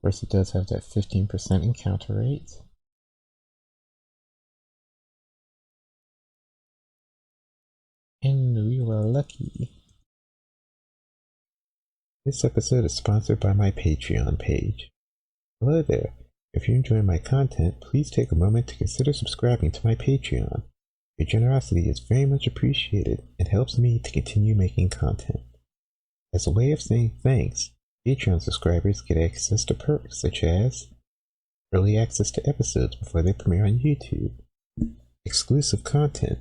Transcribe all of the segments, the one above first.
course, he does have that 15% encounter rate. And we were lucky. This episode is sponsored by my Patreon page. Hello there. If you're enjoying my content, please take a moment to consider subscribing to my Patreon. Your generosity is very much appreciated and helps me to continue making content. As a way of saying thanks, Patreon subscribers get access to perks such as early access to episodes before they premiere on YouTube, exclusive content,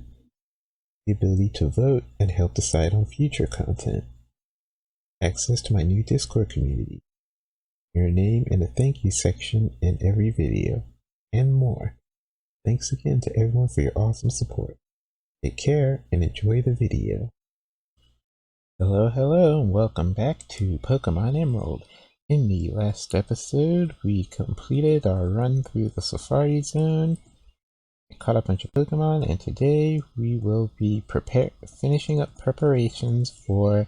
the ability to vote and help decide on future content, access to my new Discord community, your name in the thank you section in every video, and more. Thanks again to everyone for your awesome support. Take care and enjoy the video. Hello, and welcome back to Pokemon Emerald. In the last episode, we completed our run through the Safari Zone, caught up a bunch of Pokemon, and today we will be finishing up preparations for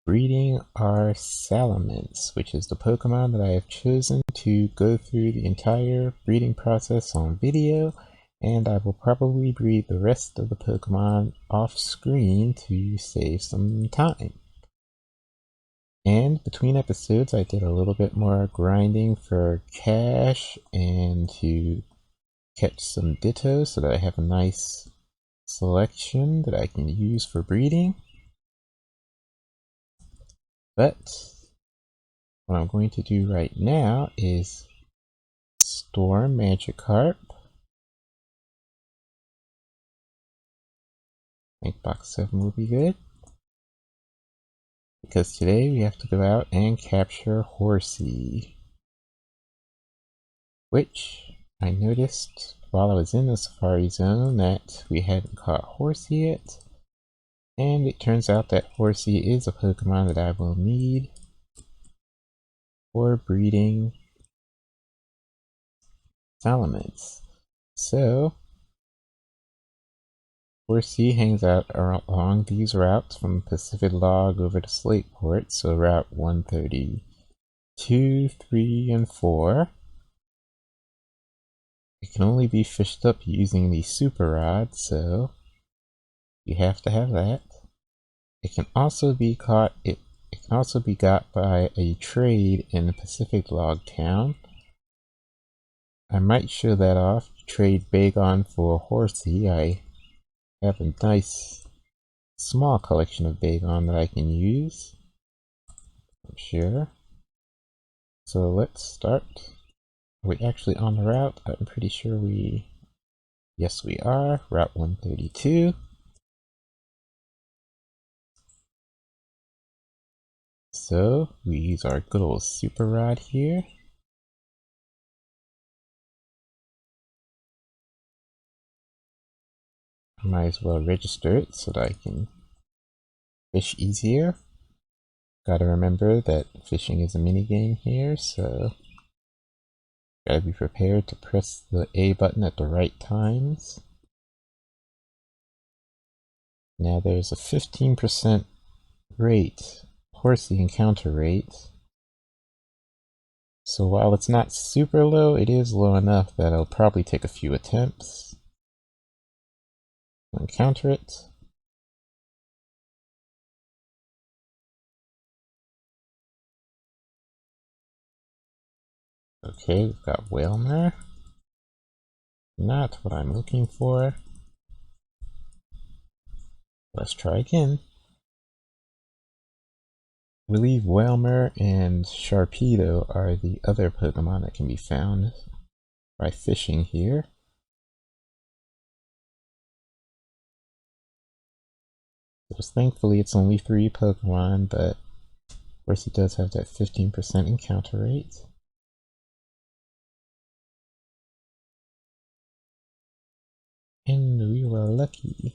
breeding our Salamence, which is the Pokemon that I have chosen to go through the entire breeding process on video, and I will probably breed the rest of the Pokemon off screen to save some time. And between episodes I did a little bit more grinding for cash and to catch some Dittos so that I have a nice selection that I can use for breeding. But what I'm going to do right now is Storm Magikarp. I think box 7 will be good. Because today we have to go out and capture Horsea. Which I noticed while I was in the Safari Zone that we hadn't caught Horsea yet. And it turns out that Horsea is a Pokemon that I will need for breeding Salamence. So, Horsea hangs out along these routes from Pacific Log over to Slateport, so Route 132, 3, and 4. It can only be fished up using the Super Rod, so you have to have that. It can also be caught. It can also be got by a trade in the Pacific Log town. I might show that off. Trade Bagon for Horsea. I have a nice small collection of Bagon that I can use, I'm sure. So let's start. Are we actually on the route? I'm pretty sure yes we are. Route 132. So we use our good old Super Rod here. I might as well register it so that I can fish easier. Gotta remember that fishing is a minigame here, so gotta be prepared to press the A button at the right times. Now there's a 15% rate, Horsea encounter rate. So while it's not super low, it is low enough that it'll probably take a few attempts to encounter it. Okay, we've got Wailmer. Not what I'm looking for. Let's try again. I believe Wailmer and Sharpedo are the other Pokemon that can be found by fishing here. So thankfully it's only 3 Pokemon, but of course he does have that 15% encounter rate. And we were lucky.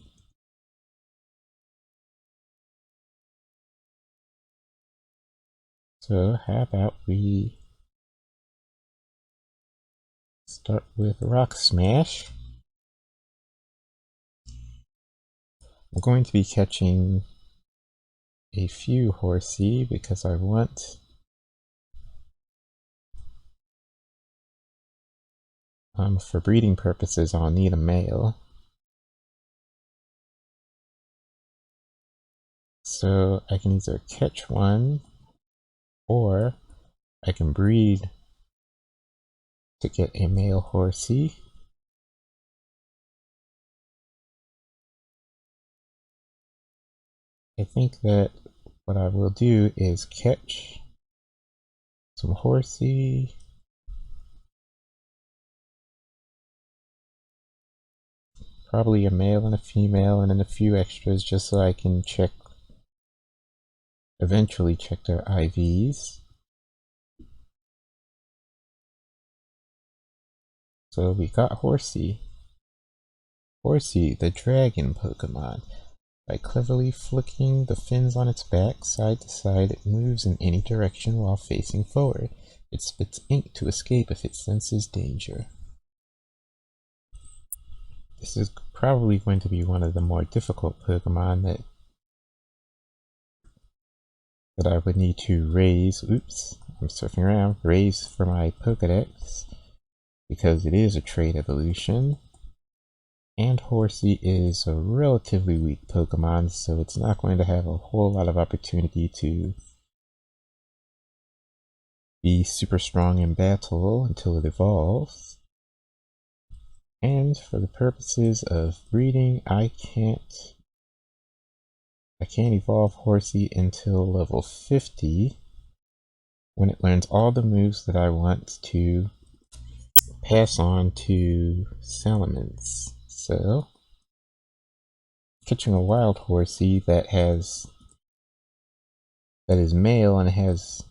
So how about we start with Rock Smash. I'm going to be catching a few Horsea because I want For breeding purposes, I'll need a male. So I can either catch one, or I can breed to get a male Horsea. I think that what I will do is catch some Horsea, probably a male and a female, and then a few extras just so I can eventually check their IVs. So we got Horsea. Horsea, the dragon Pokemon. By cleverly flicking the fins on its back side to side, it moves in any direction while facing forward. It spits ink to escape if it senses danger. This is probably going to be one of the more difficult Pokemon that I would need to raise. Oops, I'm surfing around. Raise for my Pokedex, because it is a trait evolution. And Horsea is a relatively weak Pokemon, so it's not going to have a whole lot of opportunity to be super strong in battle until it evolves. And for the purposes of breeding, I can't evolve Horsea until level 50, when it learns all the moves that I want to pass on to Salamence. So, catching a wild Horsea that is male and has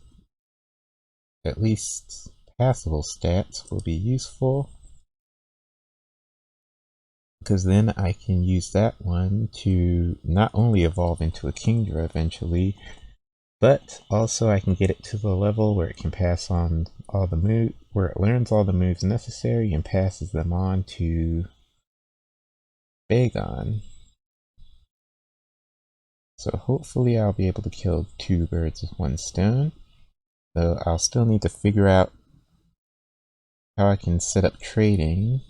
at least passable stats will be useful, because then I can use that one to not only evolve into a Kingdra eventually, but also I can get it to the level where it can pass on all the where it learns all the moves necessary and passes them on to Bagon. So hopefully I'll be able to kill 2 birds with 1 stone, though I'll still need to figure out how I can set up trading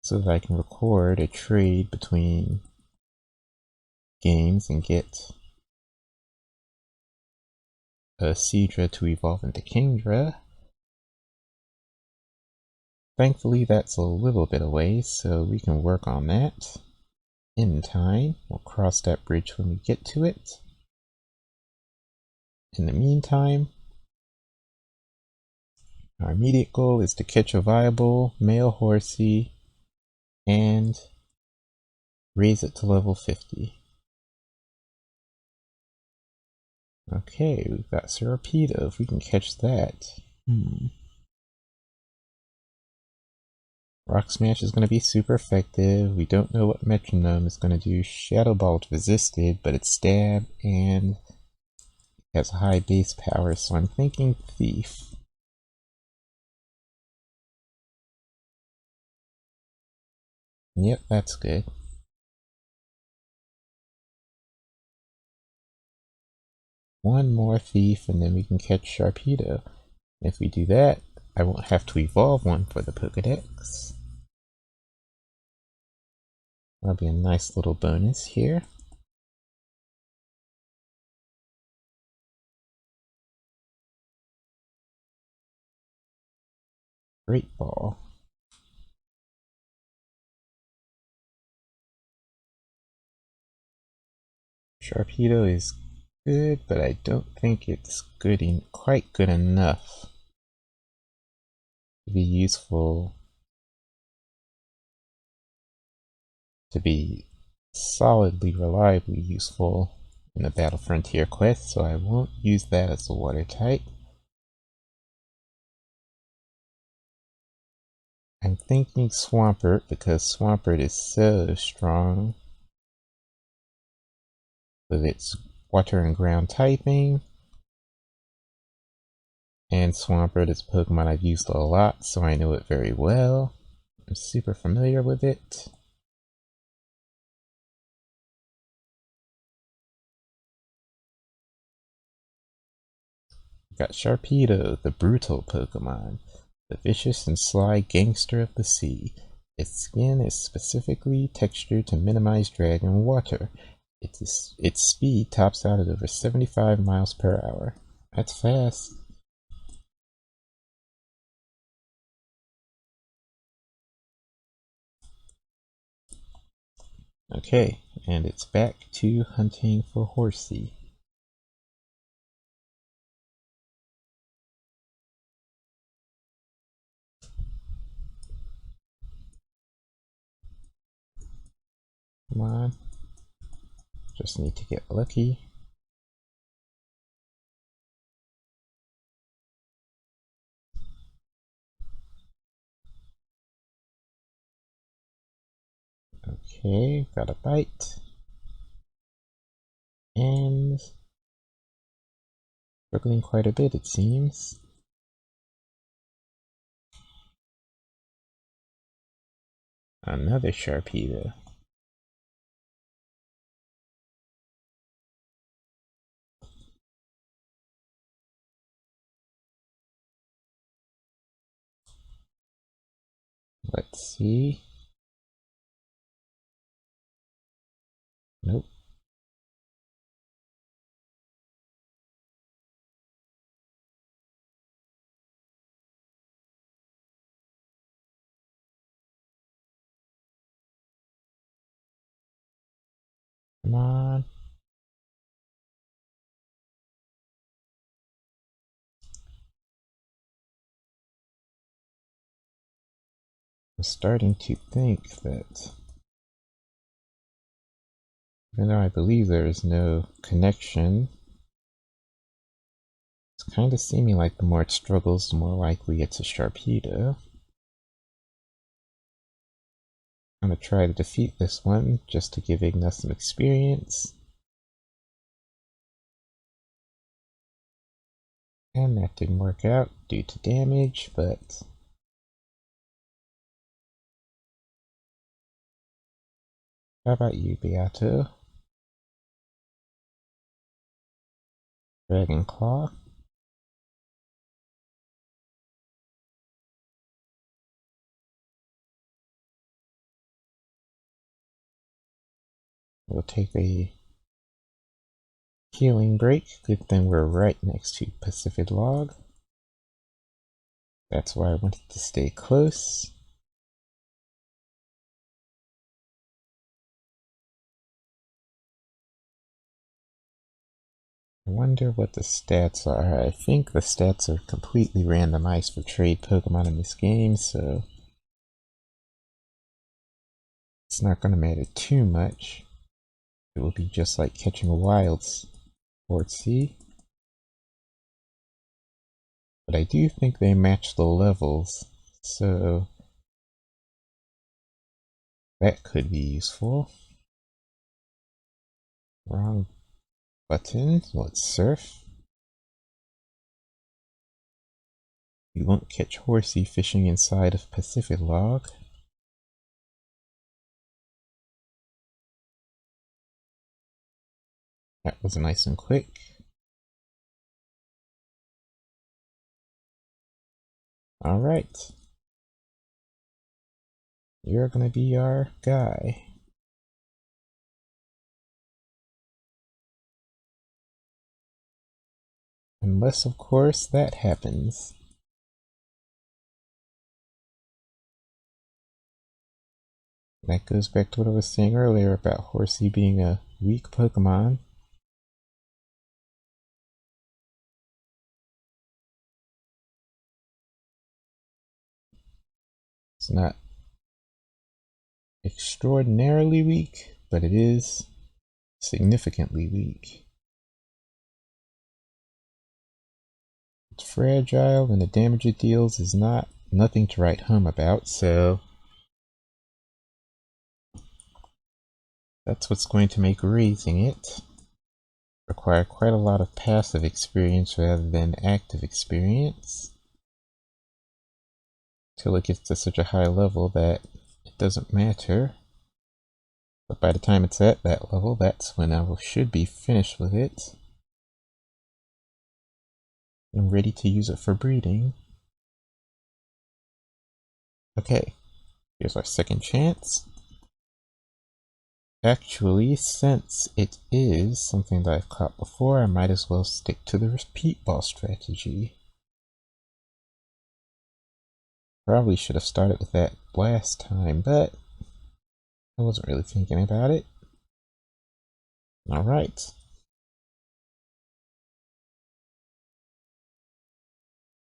so that I can record a trade between games and get a Seadra to evolve into Kingdra. Thankfully that's a little bit away, so we can work on that in time. We'll cross that bridge when we get to it. In the meantime, our immediate goal is to catch a viable male Horsea and raise it to level 50. Okay, we've got Serapito, if we can catch that. Rock Smash is going to be super effective. We don't know what Metronome is going to do. Shadow Ball resisted, but it's stab and has high base power, so I'm thinking Thief. Yep, that's good. One more Thief and then we can catch Sharpedo. If we do that, I won't have to evolve one for the Pokedex. That'll be a nice little bonus here. Great Ball. Sharpedo is good, but I don't think it's quite good enough to be useful, to be solidly, reliably useful in the Battle Frontier quest, so I won't use that as a water type. I'm thinking Swampert, because Swampert is so strong with its water and ground typing. And Swampert is a Pokemon I've used a lot, so I know it very well. I'm super familiar with it. Got Sharpedo, the brutal Pokemon. the vicious and sly gangster of the sea. Its skin is specifically textured to minimize drag in water. Its speed tops out at over 75 miles per hour. That's fast. Okay, and it's back to hunting for Horsea. Come on. Just need to get lucky. Okay, got a bite. And struggling quite a bit, it seems. Another Sharpedo. Let's see. Nope. Come on. I'm starting to think that, even though I believe there is no connection, it's kind of seeming like the more it struggles, the more likely it's a Sharpedo. I'm going to try to defeat this one just to give Igna some experience. And that didn't work out due to damage, but how about you, Beato? Dragon Claw. We'll take a healing break. Good thing we're right next to Pacific Log. That's why I wanted to stay close. I wonder what the stats are. I think the stats are completely randomized for trade Pokemon in this game, so it's not going to matter too much. It will be just like catching a wild Horsea. But I do think they match the levels, so that could be useful. Wrong button. Let's surf. You won't catch Horsea fishing inside of Pacific Log. That was nice and quick. Alright. You're gonna be our guy. Unless, of course, that happens. That goes back to what I was saying earlier about Horsea being a weak Pokemon. It's not extraordinarily weak, but it is significantly weak. It's fragile, and the damage it deals is nothing to write home about, so that's what's going to make raising it require quite a lot of passive experience rather than active experience, till it gets to such a high level that it doesn't matter. But by the time it's at that level, that's when I should be finished with it. I'm ready to use it for breeding. Okay, here's our second chance. Actually, since it is something that I've caught before, I might as well stick to the repeat ball strategy. Probably should have started with that last time, but I wasn't really thinking about it. Alright.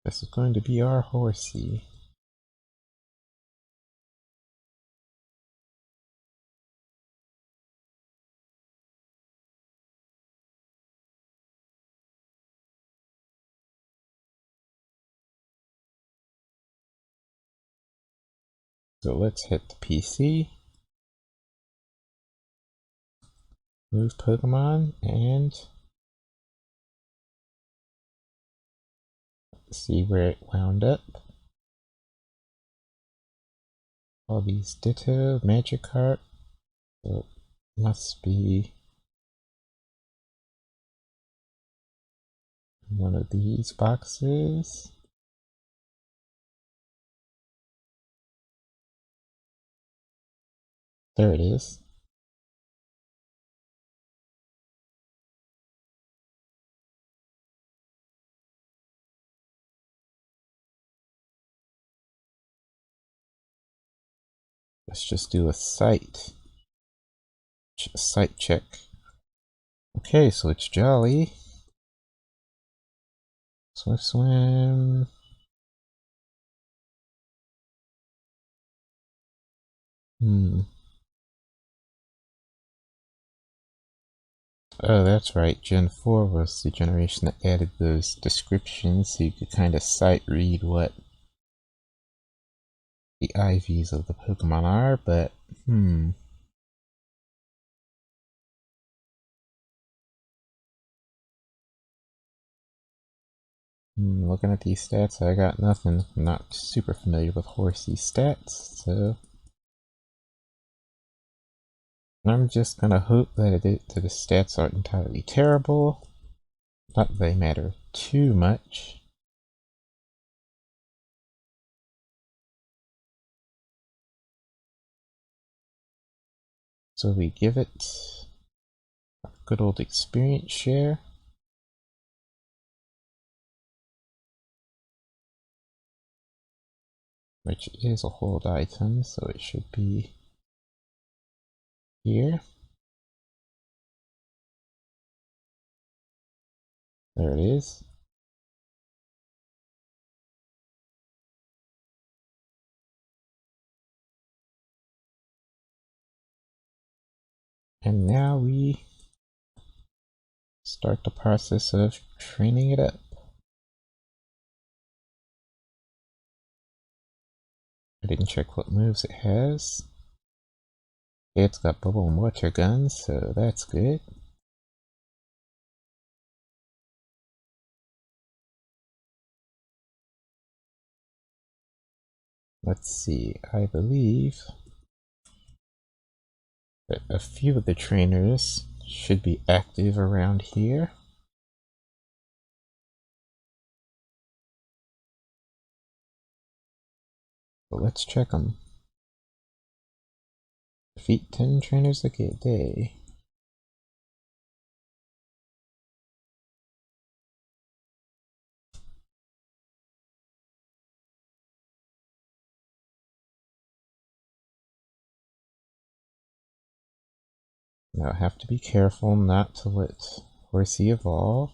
This is going to be our Horsea. So let's hit the PC, move Pokemon, and see where it wound up. All these Ditto, Magikarp, so it must be one of these boxes. There it is. Let's just do a sight check. Okay, so it's Jolly. Swift Swim. Oh, that's right. Gen 4 was the generation that added those descriptions so you could kind of sight read what the IVs of the Pokemon are, but looking at these stats, I got nothing. I'm not super familiar with Horsea's stats, so I'm just gonna hope that the stats aren't entirely terrible. Not that they matter too much. So we give it a good old experience share. Which is a hold item, so it should be here. There it is. And now we start the process of training it up. I didn't check what moves it has. It's got bubble and water guns, so that's good. Let's see, I believe that a few of the trainers should be active around here. But let's check them. Defeat 10 trainers a day. Now I have to be careful not to let Horsea evolve.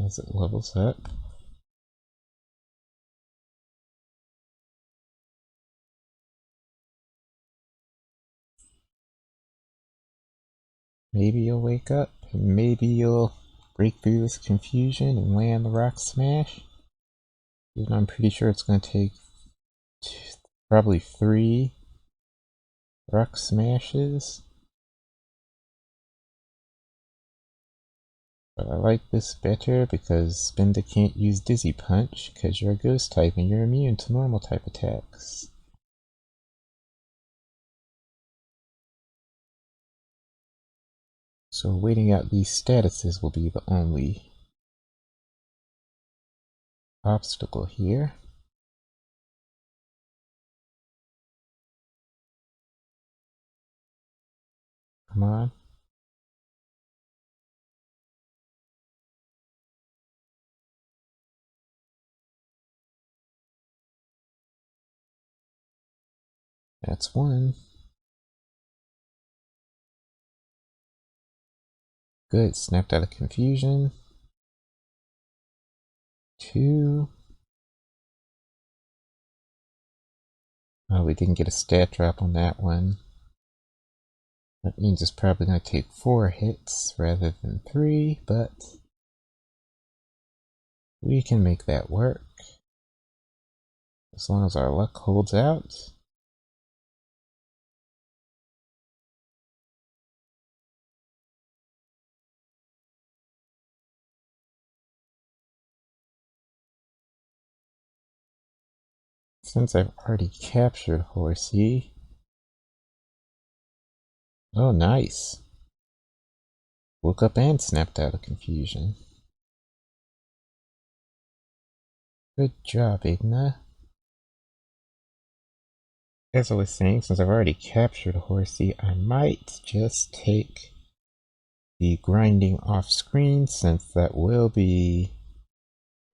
As it levels up. Maybe you'll wake up, and maybe you'll break through this confusion and land the Rock Smash. Even I'm pretty sure it's going to take probably 3 Rock Smashes. But I like this better because Spinda can't use Dizzy Punch because you're a ghost type and you're immune to normal type attacks. So waiting out these statuses will be the only obstacle here. Come on. That's one. Good, snapped out of confusion. Two. Oh, we didn't get a stat drop on that one. That means it's probably going to take 4 hits rather than 3, but we can make that work. As long as our luck holds out. Since I've already captured Horsea. Oh, nice. Woke up and snapped out of confusion. Good job, Igna. As I was saying, since I've already captured Horsea, I might just take the grinding off screen, since that will be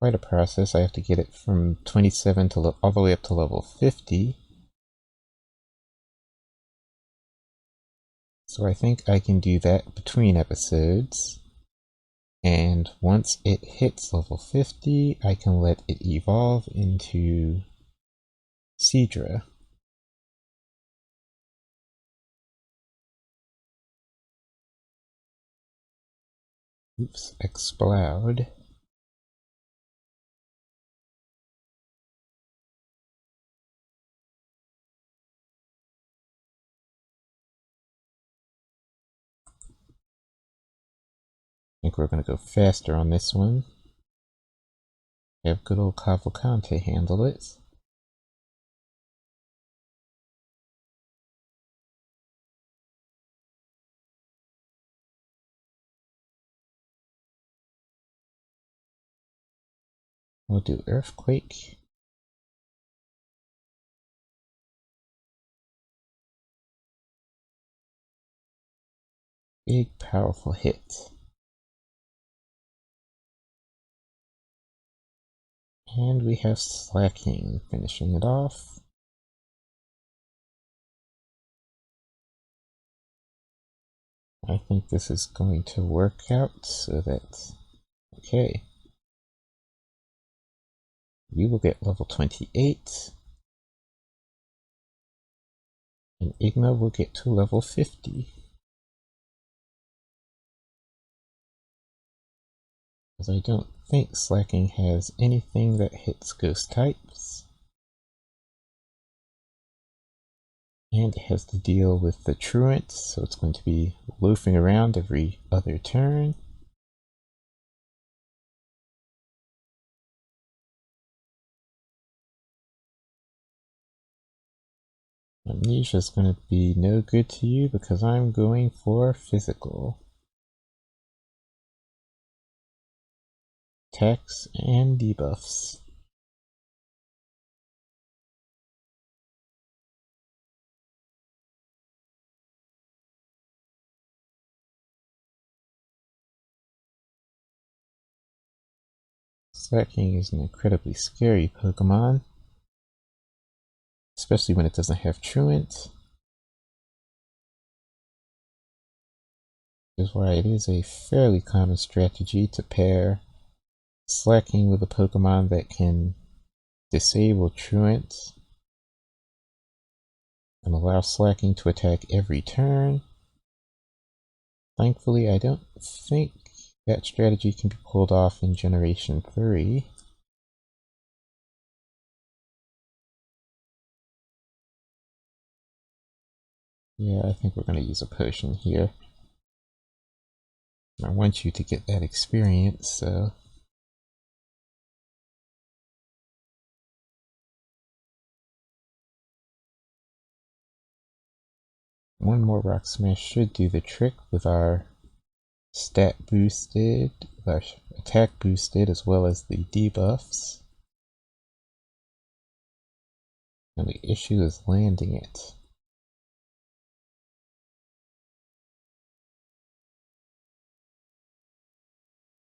quite a process. I have to get it from 27 to all the way up to level 50. So I think I can do that between episodes. And once it hits level 50, I can let it evolve into Seadra. Oops, explode. I think we're going to go faster on this one. Have good old Cavalcante handle it. We'll do Earthquake. Big, powerful hit. And we have Slacking, finishing it off. I think this is going to work out so that... Okay. We will get level 28. And Igna will get to level 50. Because I don't think Slacking has anything that hits ghost types. And it has to deal with the truant, so it's going to be loafing around every other turn. Amnesia is going to be no good to you because I'm going for physical. Attacks and debuffs. Slacking is an incredibly scary Pokemon, especially when it doesn't have Truant. Which is why it is a fairly common strategy to pair Slacking with a Pokemon that can disable Truant and allow Slacking to attack every turn. Thankfully, I don't think that strategy can be pulled off in Generation 3. Yeah, I think we're going to use a potion here. I want you to get that experience, so... One more Rock Smash should do the trick with our stat boosted, or attack boosted, as well as the debuffs. And the issue is landing it.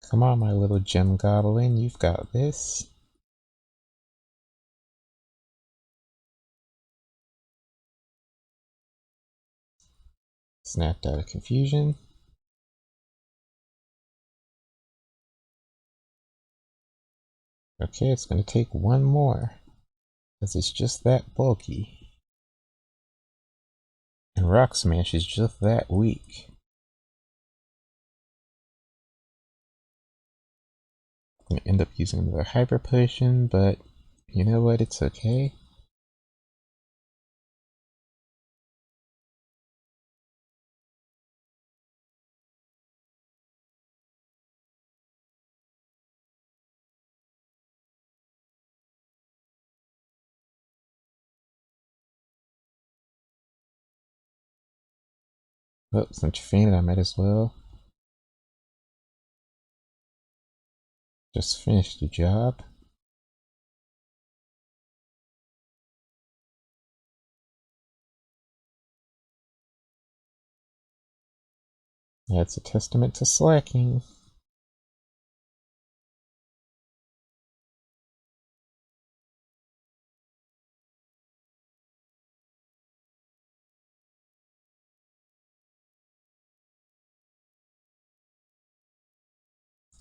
Come on, my little gem goblin, you've got this. Snapped out of confusion. Okay, it's going to take one more, because it's just that bulky. And Rock Smash is just that weak. I'm going to end up using another Hyper Potion, but you know what, it's okay. Well, since you fainted, I might as well just finish the job. That's a testament to slacking.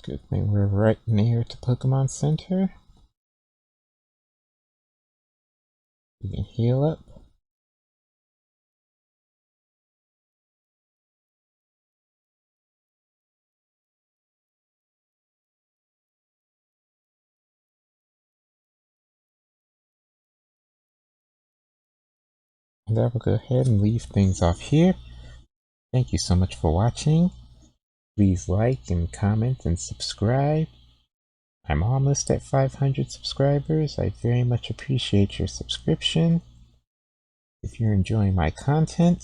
Good thing we're right near to Pokemon Center. We can heal up. And I will go ahead and leave things off here. Thank you so much for watching. Please like and comment and subscribe. I'm almost at 500 subscribers. I very much appreciate your subscription. If you're enjoying my content,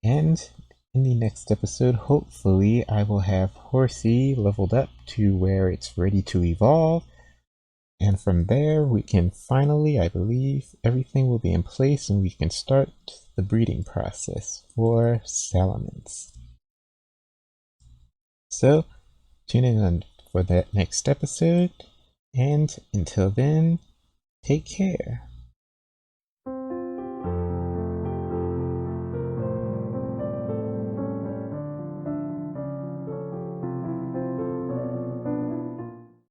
and in the next episode, hopefully, I will have Horsea leveled up to where it's ready to evolve. And from there, we can finally, I believe, everything will be in place and we can start the breeding process for Salamence. So, tune in for that next episode, and until then, take care.